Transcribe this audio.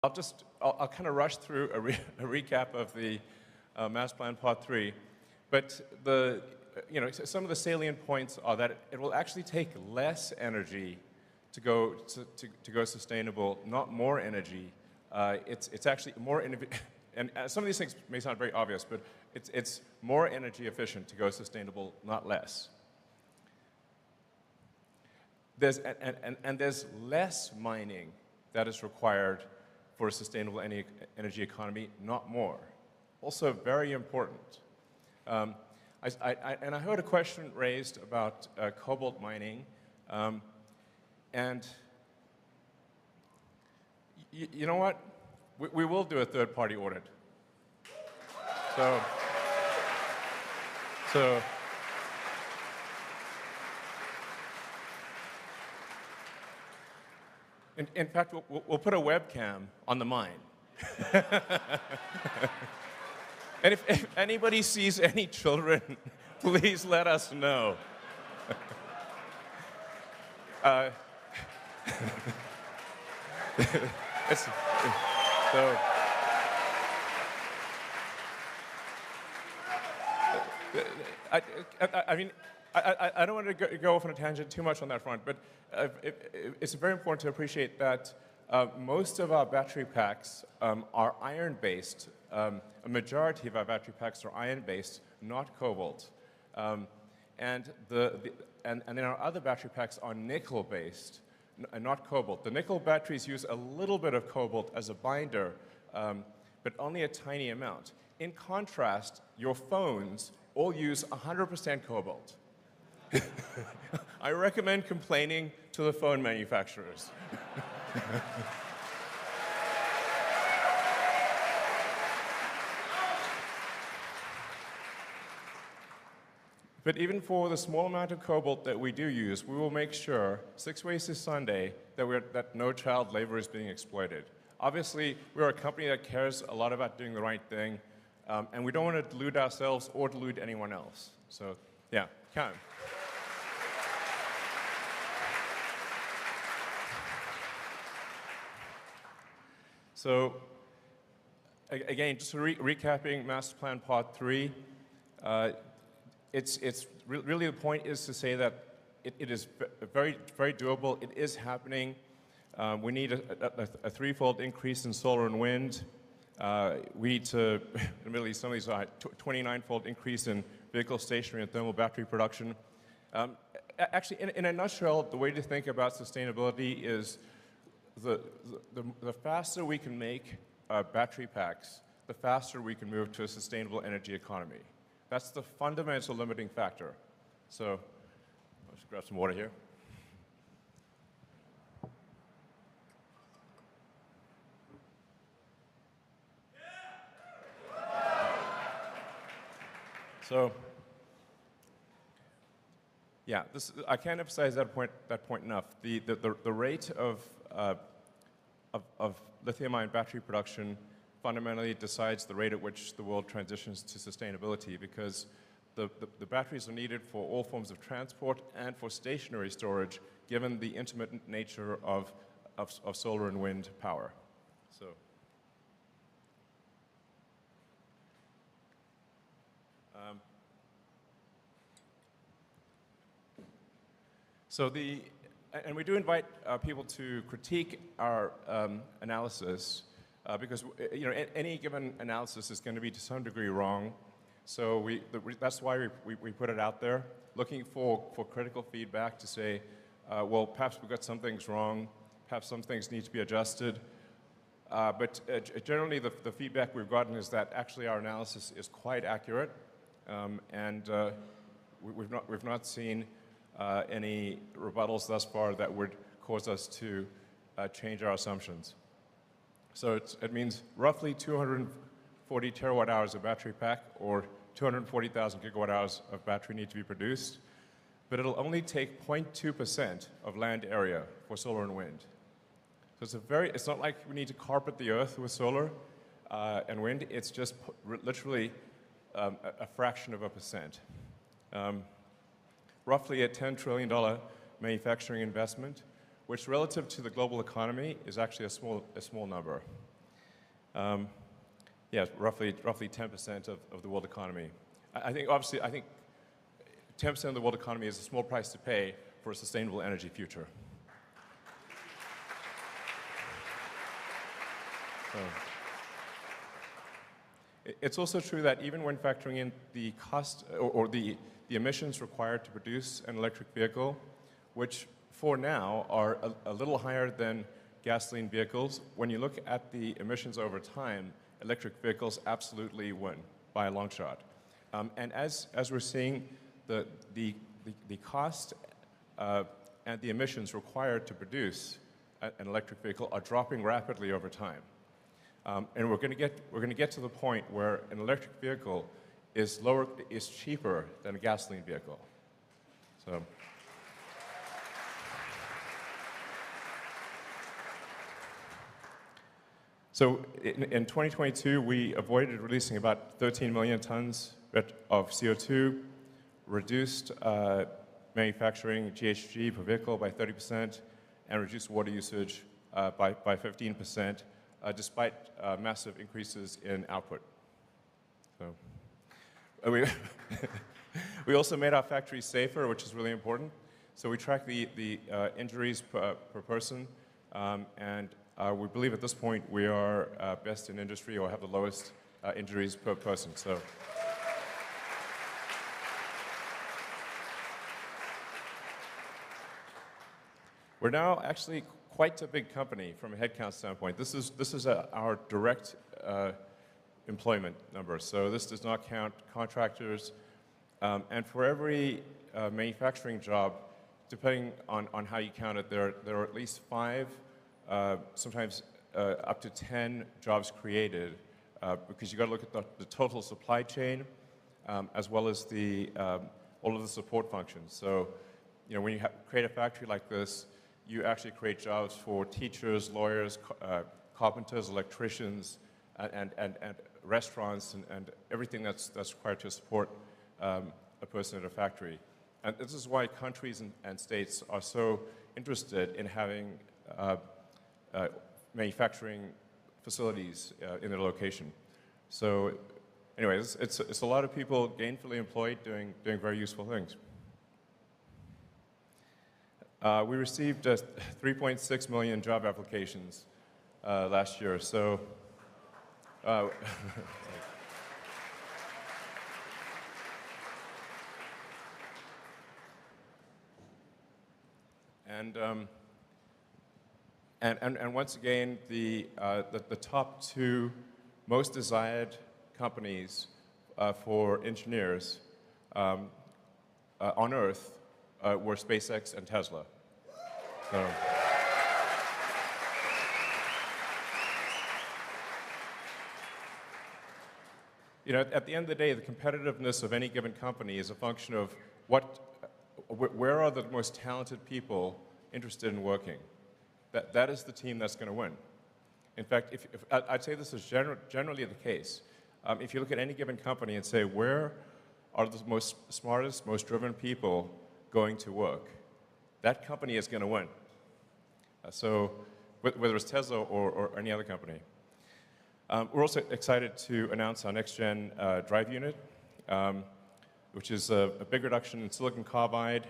I'll kind of rush through a recap of the Master Plan Part 3, but some of the salient points are that it will actually take less energy to go sustainable, not more energy. It's actually more and some of these things may sound very obvious, but it's more energy efficient to go sustainable, not less. There's less mining that is required for a sustainable energy economy, not more. Also very important. I heard a question raised about cobalt mining, and you know what? We will do a third-party audit. So in fact, we'll put a webcam on the mine. And if anybody sees any children, please let us know. I don't want to go off on a tangent too much on that front, but it's very important to appreciate that most of our battery packs are iron-based. A majority of our battery packs are iron-based, not cobalt. And then our other battery packs are nickel-based, not cobalt. The nickel batteries use a little bit of cobalt as a binder, but only a tiny amount. In contrast, your phones all use 100% cobalt. I recommend complaining to the phone manufacturers. But even for the small amount of cobalt that we do use, we will make sure, 6 ways to Sunday, that no child labor is being exploited. Obviously, we're a company that cares a lot about doing the right thing, and we don't want to delude ourselves or delude anyone else. So, yeah, count. So, again, just recapping Master Plan Part 3, really the point is to say that it is very, very doable. It is happening. We need a threefold increase in solar and wind. We need to, admittedly, some of these are 29-fold increase in vehicle stationary and thermal battery production. Actually, in a nutshell, the way to think about sustainability is the faster we can make battery packs, the faster we can move to a sustainable energy economy. That's the fundamental limiting factor. So, I'll just grab some water here. So, yeah, I can't emphasize that point enough. The rate of lithium-ion battery production fundamentally decides the rate at which the world transitions to sustainability, because the batteries are needed for all forms of transport and for stationary storage, given the intermittent nature of solar and wind power. And we do invite people to critique our analysis, because any given analysis is going to be to some degree wrong. So that's why we put it out there, looking for critical feedback to say, well, perhaps we got some things wrong, perhaps some things need to be adjusted. But generally, the feedback we've gotten is that actually our analysis is quite accurate, and we've not seen any rebuttals thus far that would cause us to change our assumptions. So it means roughly 240 terawatt hours of battery pack, or 240,000 gigawatt hours of battery need to be produced, but it'll only take 0.2% of land area for solar and wind. So it's not like we need to carpet the earth with solar and wind. It's just literally a fraction of a percent. Roughly a $10 trillion manufacturing investment, which relative to the global economy is actually a small number. Yeah, roughly 10% of the world economy. I think, obviously, 10% of the world economy is a small price to pay for a sustainable energy future. So, it's also true that even when factoring in the cost or the emissions required to produce an electric vehicle, which for now are a little higher than gasoline vehicles, when you look at the emissions over time, electric vehicles absolutely win by a long shot. And as we're seeing, the cost and the emissions required to produce an electric vehicle are dropping rapidly over time. And we're going to get to the point where an electric vehicle is cheaper than a gasoline vehicle. So in 2022, we avoided releasing about 13 million tons of CO2, reduced manufacturing GHG per vehicle by 30%, and reduced water usage by 15%, despite massive increases in output. So we also made our factories safer, which is really important. So we track the injuries per person, and we believe at this point we are best in industry or have the lowest injuries per person. So. We're now actually quite a big company from a headcount standpoint. This is our direct employment number. So this does not count contractors. And for every manufacturing job, depending on how you count it, there are at least 5, sometimes up to 10 jobs created, because you got to look at the total supply chain, as well as all of the support functions. So, when you create a factory like this, you actually create jobs for teachers, lawyers, carpenters, electricians, and restaurants, and everything that's required to support a person at a factory. And this is why countries and states are so interested in having manufacturing facilities in their location. So anyways, it's a lot of people gainfully employed doing very useful things. We received 3.6 million job applications last year. So, and once again, the top 2 most desired companies for engineers on Earth were SpaceX and Tesla. So, at the end of the day, the competitiveness of any given company is a function of where are the most talented people interested in working. That is the team that's going to win. In fact, I'd say this is generally the case. If you look at any given company and say, where are the most smartest, most driven people going to work, that company is going to win. So whether it's Tesla or any other company. We're also excited to announce our next-gen drive unit, which is a big reduction in silicon carbide,